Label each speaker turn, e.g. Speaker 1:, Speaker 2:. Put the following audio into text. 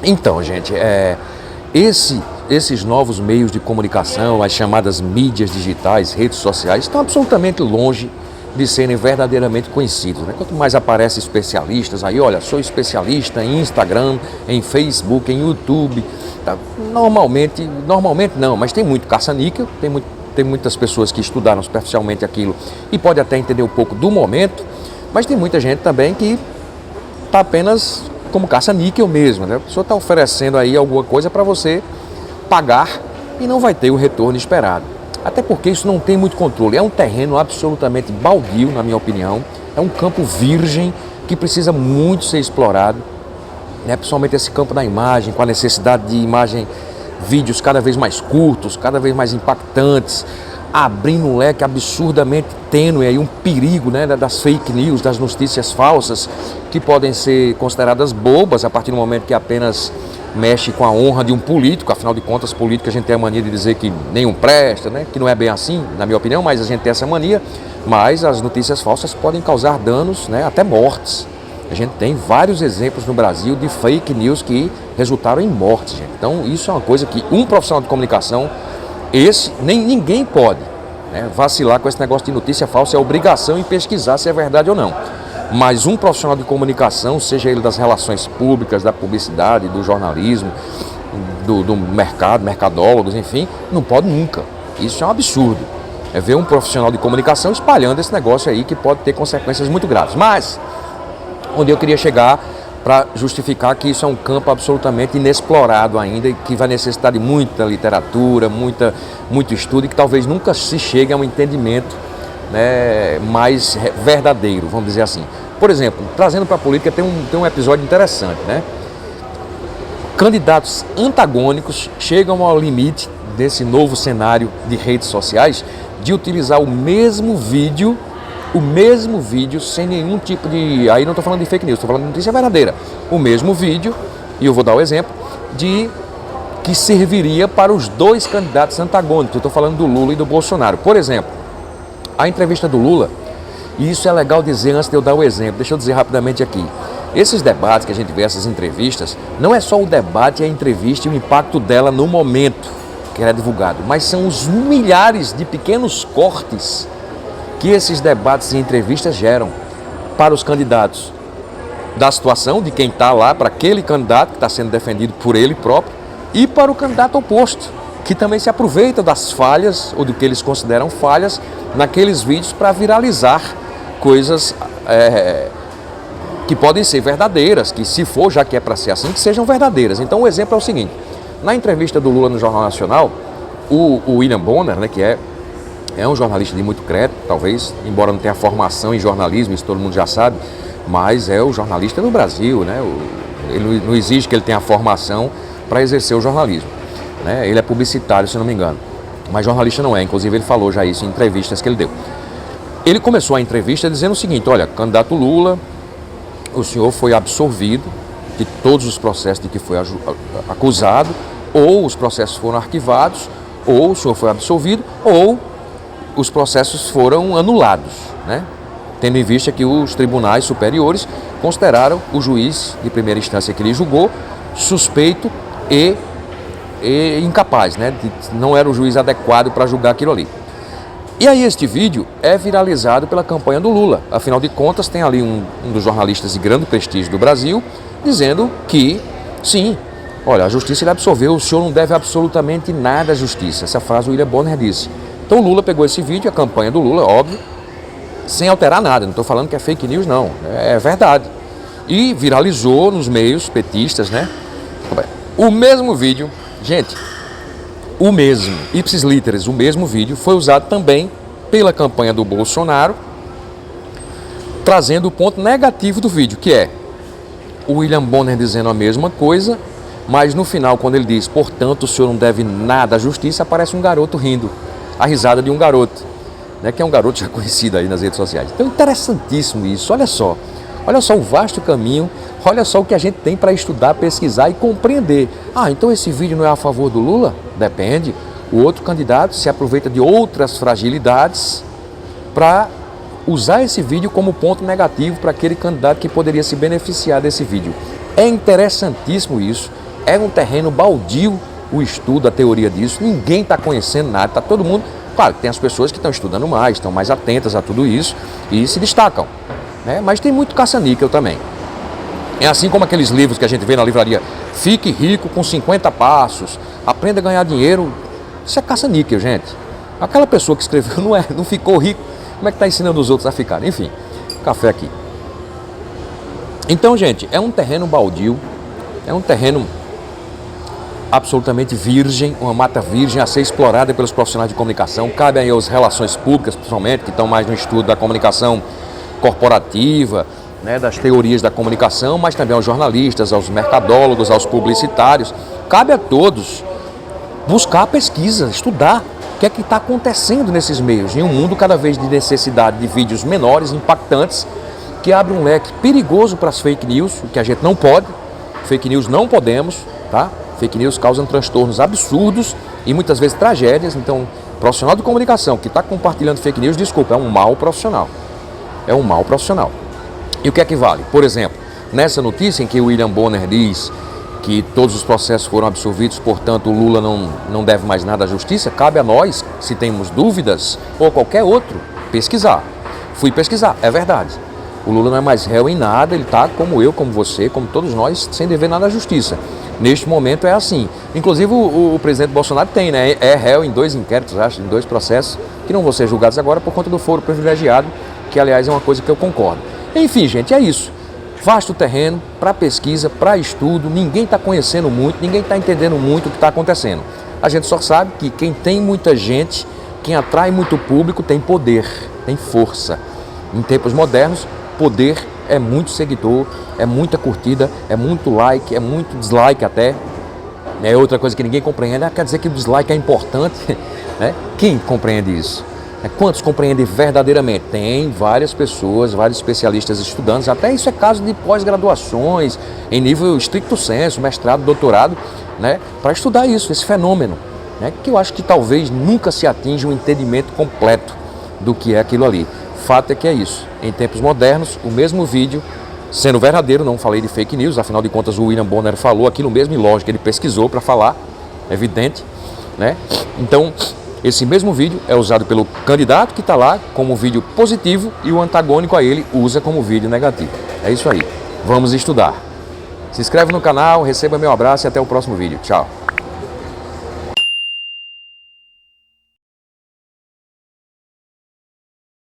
Speaker 1: Então, gente, esses novos meios de comunicação, as chamadas mídias digitais, redes sociais, estão absolutamente longe de serem verdadeiramente conhecidos, né? Quanto mais aparecem especialistas aí, olha, sou especialista em Instagram, em Facebook, em YouTube, tá? Normalmente não, mas tem muito caça-níquel, tem muitas pessoas que estudaram superficialmente aquilo e pode até entender um pouco do momento, mas tem muita gente também que está apenas como caça-níquel mesmo, né? A pessoa está oferecendo aí alguma coisa para você pagar e não vai ter o retorno esperado. Até porque isso não tem muito controle. É um terreno absolutamente baldio, na minha opinião. É um campo virgem que precisa muito ser explorado, né? Principalmente esse campo da imagem, com a necessidade de vídeos cada vez mais curtos, cada vez mais impactantes, abrindo um leque absurdamente tênue, aí um perigo, né, das fake news, das notícias falsas, que podem ser consideradas bobas a partir do momento que apenas mexe com a honra de um político. Afinal de contas, político a gente tem a mania de dizer que nenhum presta, né? Que não é bem assim, na minha opinião, mas a gente tem essa mania. Mas as notícias falsas podem causar danos, né? Até mortes. A gente tem vários exemplos no Brasil de fake news que resultaram em mortes, gente. Então isso é uma coisa que um profissional de comunicação, ninguém pode, né, vacilar com esse negócio de notícia falsa. É obrigação em pesquisar se é verdade ou não. Mas um profissional de comunicação, seja ele das relações públicas, da publicidade, do jornalismo, do mercado, mercadólogos, enfim, não pode nunca. Isso é um absurdo. É ver um profissional de comunicação espalhando esse negócio aí que pode ter consequências muito graves. Mas, onde eu queria chegar para justificar que isso é um campo absolutamente inexplorado ainda e que vai necessitar de muita literatura, muito estudo e que talvez nunca se chegue a um entendimento, né, mais verdadeiro, vamos dizer assim. Por exemplo, trazendo para a política, tem um episódio interessante, né? Candidatos antagônicos chegam ao limite desse novo cenário de redes sociais de utilizar o mesmo vídeo sem nenhum tipo de... Aí não estou falando de fake news, estou falando de notícia verdadeira. O mesmo vídeo, e eu vou dar o exemplo, que serviria para os dois candidatos antagônicos. Eu estou falando do Lula e do Bolsonaro. Por exemplo, a entrevista do Lula, e isso é legal dizer antes de eu dar o exemplo, deixa eu dizer rapidamente aqui. Esses debates que a gente vê, essas entrevistas, não é só o debate, a entrevista e o impacto dela no momento que ela é divulgado, mas são os milhares de pequenos cortes que esses debates e entrevistas geram para os candidatos, da situação de quem está lá, para aquele candidato que está sendo defendido por ele próprio, e para o candidato oposto, que também se aproveita das falhas, ou do que eles consideram falhas, naqueles vídeos para viralizar coisas que podem ser verdadeiras, que se for, já que é para ser assim, que sejam verdadeiras. Então o exemplo é o seguinte: na entrevista do Lula no Jornal Nacional, o William Bonner, né, que é um jornalista de muito crédito, talvez, embora não tenha formação em jornalismo, isso todo mundo já sabe, mas é o jornalista do Brasil, né? Ele não exige que ele tenha formação para exercer o jornalismo, né? Ele é publicitário, se não me engano, mas jornalista não é. Inclusive ele falou já isso em entrevistas que ele deu. Ele começou a entrevista dizendo o seguinte: olha, candidato Lula, o senhor foi absolvido de todos os processos de que foi acusado, ou os processos foram arquivados, ou o senhor foi absolvido, ou os processos foram anulados, né? Tendo em vista que os tribunais superiores consideraram o juiz de primeira instância que ele julgou suspeito e incapaz, né? Não era o juiz adequado para julgar aquilo ali. E aí este vídeo é viralizado pela campanha do Lula. Afinal de contas, tem ali um dos jornalistas de grande prestígio do Brasil dizendo que, sim, olha, a justiça ele absolveu, o senhor não deve absolutamente nada à justiça. Essa frase o William Bonner disse. Então o Lula pegou esse vídeo, a campanha do Lula, óbvio, sem alterar nada. Não estou falando que é fake news, não. É verdade. E viralizou nos meios petistas, né? O mesmo vídeo, gente, o mesmo, ipsis literis, o mesmo vídeo foi usado também pela campanha do Bolsonaro, trazendo o ponto negativo do vídeo, que é o William Bonner dizendo a mesma coisa, mas no final, quando ele diz, portanto, o senhor não deve nada à justiça, aparece um garoto rindo. A risada de um garoto, né, que é um garoto já conhecido aí nas redes sociais. Então, interessantíssimo isso. Olha só o vasto caminho, olha só o que a gente tem para estudar, pesquisar e compreender. Ah, então esse vídeo não é a favor do Lula? Depende. O outro candidato se aproveita de outras fragilidades para usar esse vídeo como ponto negativo para aquele candidato que poderia se beneficiar desse vídeo. É interessantíssimo isso. É um terreno baldio o estudo, a teoria disso. Ninguém está conhecendo nada, está todo mundo... Claro, tem as pessoas que estão estudando mais, estão mais atentas a tudo isso e se destacam, né? Mas tem muito caça-níquel também. É assim como aqueles livros que a gente vê na livraria, Fique Rico com 50 Passos, Aprenda a Ganhar Dinheiro. Isso é caça-níquel, gente. Aquela pessoa que escreveu não ficou rico, como é que está ensinando os outros a ficarem? Enfim, café aqui. Então, gente, é um terreno baldio, é um terreno absolutamente virgem, uma mata virgem a ser explorada pelos profissionais de comunicação. Cabe aí às relações públicas, principalmente, que estão mais no estudo da comunicação corporativa, né, das teorias da comunicação, mas também aos jornalistas, aos mercadólogos, aos publicitários. Cabe a todos buscar pesquisa, estudar o que é que está acontecendo nesses meios, em um mundo cada vez de necessidade de vídeos menores, impactantes, que abre um leque perigoso para as fake news, o que a gente não pode. Fake news não podemos, tá? Fake news causam transtornos absurdos e muitas vezes tragédias. Então, profissional de comunicação que está compartilhando fake news, desculpa, é um mau profissional. É um mau profissional. E o que é que vale? Por exemplo, nessa notícia em que o William Bonner diz que todos os processos foram absolvidos, portanto o Lula não deve mais nada à justiça, cabe a nós, se temos dúvidas, ou qualquer outro, pesquisar. Fui pesquisar, é verdade. O Lula não é mais réu em nada, ele está como eu, como você, como todos nós, sem dever nada à justiça. Neste momento é assim. Inclusive o presidente Bolsonaro tem, né? É réu em 2 inquéritos, acho, em 2 processos, que não vão ser julgados agora por conta do foro privilegiado, que aliás é uma coisa que eu concordo. Enfim, gente, é isso. Vasto terreno para pesquisa, para estudo, ninguém está conhecendo muito, ninguém está entendendo muito o que está acontecendo. A gente só sabe que quem tem muita gente, quem atrai muito público, tem poder, tem força. Em tempos modernos, poder é muito seguidor, é muita curtida, é muito like, é muito dislike até. É outra coisa que ninguém compreende. Quer dizer que o dislike é importante, né? Quem compreende isso? Quantos compreendem verdadeiramente? Tem várias pessoas, vários especialistas estudantes, até isso é caso de pós-graduações, em nível estricto sensu, mestrado, doutorado, né? Para estudar isso, esse fenômeno, né? Que eu acho que talvez nunca se atinja um entendimento completo do que é aquilo ali. Fato é que é isso. Em tempos modernos, o mesmo vídeo, sendo verdadeiro, não falei de fake news, afinal de contas o William Bonner falou aquilo mesmo e lógico, ele pesquisou para falar, evidente, né? Então, esse mesmo vídeo é usado pelo candidato que está lá como vídeo positivo e o antagônico a ele usa como vídeo negativo. É isso aí. Vamos estudar. Se inscreve no canal, receba meu abraço e até o próximo vídeo. Tchau.